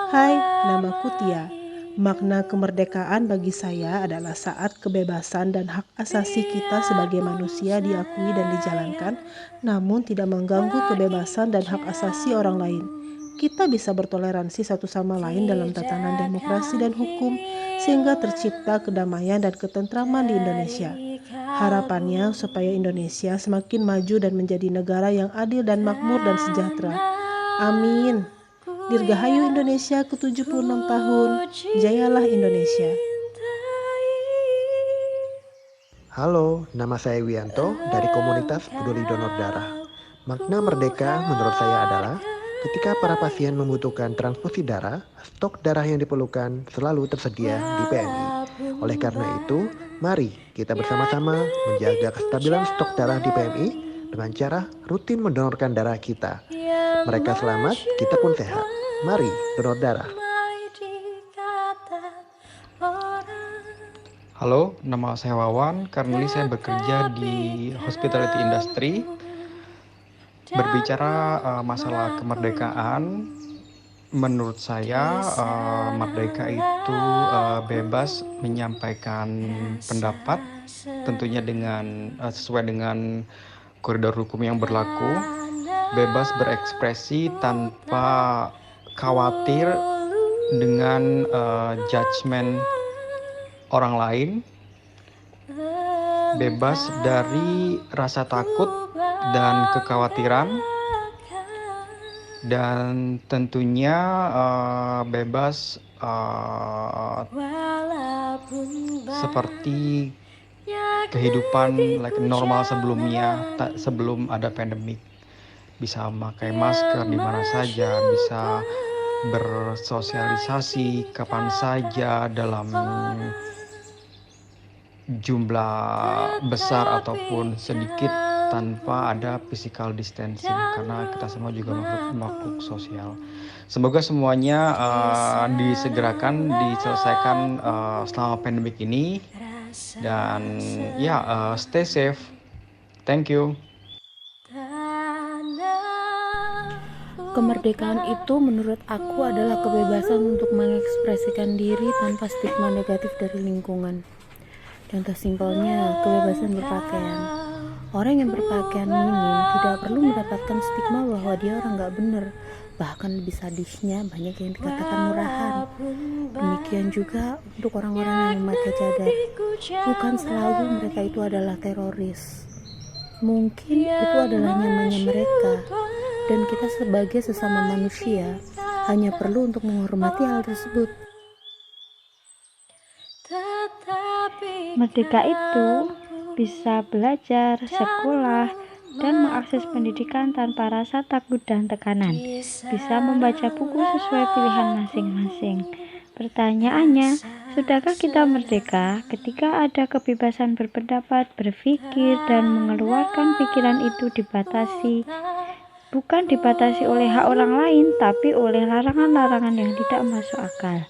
Hai, namaku Tia. Makna kemerdekaan bagi saya adalah saat kebebasan dan hak asasi kita sebagai manusia diakui dan dijalankan, namun tidak mengganggu kebebasan dan hak asasi orang lain. Kita bisa bertoleransi satu sama lain dalam tatanan demokrasi dan hukum, sehingga tercipta kedamaian dan ketentraman di Indonesia. Harapannya supaya Indonesia semakin maju dan menjadi negara yang adil dan makmur dan sejahtera. Amin. Dirgahayu Indonesia ke-76 tahun. Jayalah Indonesia. Halo, nama saya Wianto dari komunitas peduli donor darah. Makna merdeka menurut saya adalah ketika para pasien membutuhkan transfusi darah, stok darah yang diperlukan selalu tersedia di PMI. Oleh karena itu, mari kita bersama-sama menjaga kestabilan stok darah di PMI dengan cara rutin mendonorkan darah kita. Mereka selamat, kita pun sehat. Mari donor darah. Halo, nama saya Wawan. Currently saya bekerja di hospitality industry. Berbicara masalah kemerdekaan, menurut saya merdeka itu bebas menyampaikan pendapat, tentunya dengan sesuai dengan koridor hukum yang berlaku, bebas berekspresi tanpa khawatir dengan judgement orang lain, bebas dari rasa takut dan kekhawatiran, dan tentunya bebas seperti kehidupan normal sebelumnya, sebelum ada pandemik. Bisa memakai masker di mana saja, bisa bersosialisasi kapan saja dalam jumlah besar ataupun sedikit tanpa ada physical distancing, karena kita semua juga makhluk sosial. Semoga semuanya disegerakan, diselesaikan selama pandemik ini, dan stay safe. Thank you. Kemerdekaan itu menurut aku adalah kebebasan untuk mengekspresikan diri tanpa stigma negatif dari lingkungan. Contoh simpelnya, kebebasan berpakaian. Orang yang berpakaian minim tidak perlu mendapatkan stigma bahwa dia orang gak bener. Bahkan lebih sadisnya, banyak yang dikatakan murahan. Demikian juga untuk orang-orang yang memakai cadar. Bukan selalu mereka itu adalah teroris. Mungkin itu adalah nyamannya mereka. Dan kita sebagai sesama manusia hanya perlu untuk menghormati hal tersebut. Merdeka itu bisa belajar, sekolah, dan mengakses pendidikan tanpa rasa takut dan tekanan. Bisa membaca buku sesuai pilihan masing-masing. Pertanyaannya, sudahkah kita merdeka ketika ada kebebasan berpendapat, berpikir, dan mengeluarkan pikiran itu bukan dibatasi oleh hak orang lain, tapi oleh larangan-larangan yang tidak masuk akal.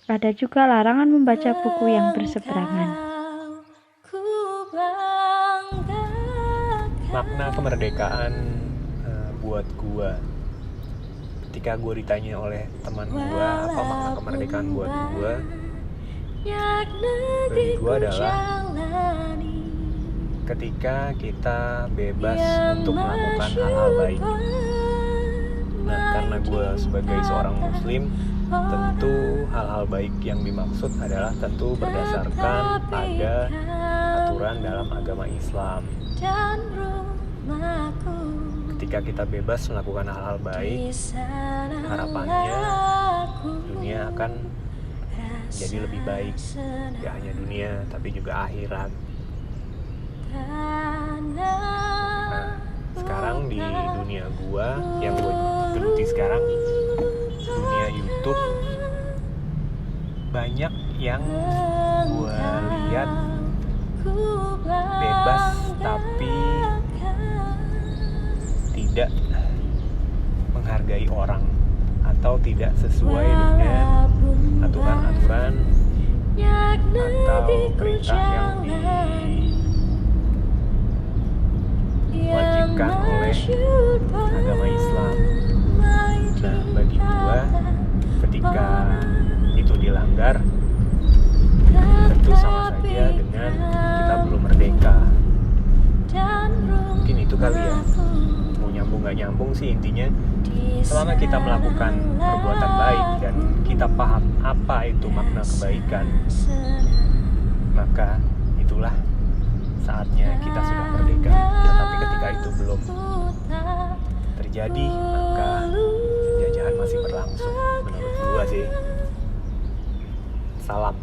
Ada juga larangan membaca buku yang berseberangan. Makna kemerdekaan buat gua, ketika gua ditanya oleh teman gua apa makna kemerdekaan buat gua, bagi gua adalah ketika kita bebas untuk melakukan hal-hal baik. Nah, karena gue sebagai seorang muslim, tentu hal-hal baik yang dimaksud adalah tentu berdasarkan pada aturan dalam agama Islam. Ketika kita bebas melakukan hal-hal baik, harapannya dunia akan jadi lebih baik. Tidak hanya dunia, tapi juga akhirat. Nah, sekarang di dunia gua yang gue geluti sekarang, dunia YouTube, banyak yang gua lihat bebas tapi tidak menghargai orang atau tidak sesuai dengan aturan-aturan atau perintah yang diwajibkan oleh agama Islam. Nah, bagi gua, ketika ketika itu dilanggar, tentu sama saja dengan kita belum merdeka. Mungkin itu kali ya, mau nyambung gak nyambung sih, intinya selama kita melakukan perbuatan baik dan kita paham apa itu makna kebaikan, maka itulah saatnya kita sudah merdeka. Tetapi ketika itu belum terjadi, maka penjajahan masih berlangsung menurut gua sih. Salam.